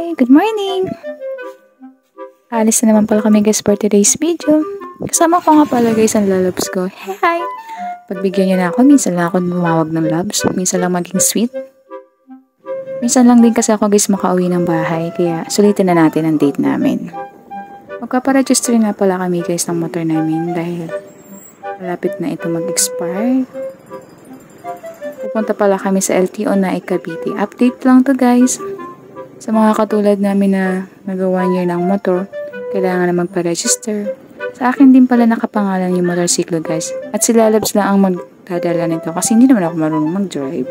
Hi! Good morning! Alis na naman pala kami guys for today's video. Kasama ko nga pala guys ang lalabs ko. Hi! Pagbigyan niyo na ako, minsan lang ako bumawag ng loves. Minsan lang maging sweet. Minsan lang din kasi ako guys makauwi ng bahay. Kaya sulitin na natin ang date namin. Magpaparegister na pala kami guys ng motor namin dahil malapit na ito mag-expire. Pupunta pala kami sa LTO na Cavite. Update lang to guys. Sa mga katulad namin na nag-1 year ng motor, kailangan na magpa-register. Sa akin din pala nakapangalan yung motorsiklo guys. At si Lalabs lang ang magdadala nito kasi hindi naman ako marunong mag-drive.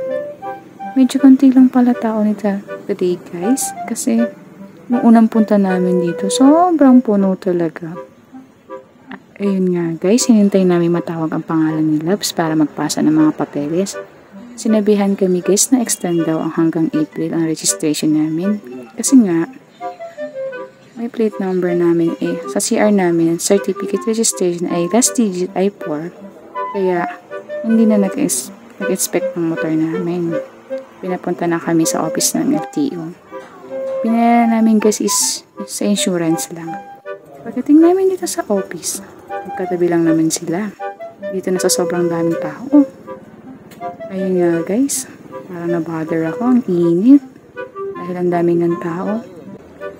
Medyo konti lang pala tao nito today guys. Kasi nung unang punta namin dito, sobrang puno talaga. Ayun nga guys, hinintay namin matawag ang pangalan ni Labs para magpasa ng mga papeles. Sinabihan kami guys na extend daw ang hanggang April ang registration namin. Kasi nga, may plate number namin sa CR namin, certificate registration ay last digit ay 4. Kaya, hindi na nag-expect ng motor namin. Pinapunta na kami sa office ng LTO. Pinala namin guys is sa insurance lang. Pagdating namin dito sa office, magkatabi lang naman sila. Dito na sa sobrang daming tao. Ayun nga guys, parang na-bother ako, ang init. Dahil ang daming ng tao.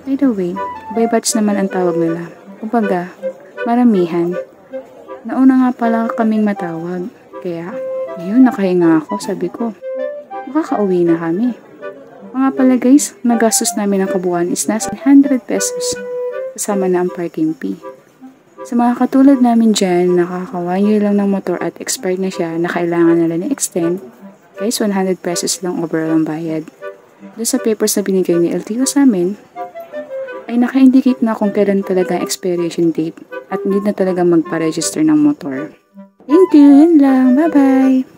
By the way, by batch naman ang tawag nila. Kumbaga, maramihan. Nauna nga pala kaming matawag. Kaya, ayun, nakahinga ako. Sabi ko, makakauwi na kami. Mga pala guys, nagastos namin ng kabuuan is nasa 100 pesos. Kasama na ang parking fee. Sa mga katulad namin dyan, nakaka-1 year lang ng motor at expired na siya na kailangan nila na-extend, guys, 100 pesos lang overall ang bayad. Doon sa papers na binigay ni LTO sa amin, ay naka-indicate na kung kailan talaga expiration date at hindi na talaga magpa-register ng motor. Thank you, yun lang. Bye-bye!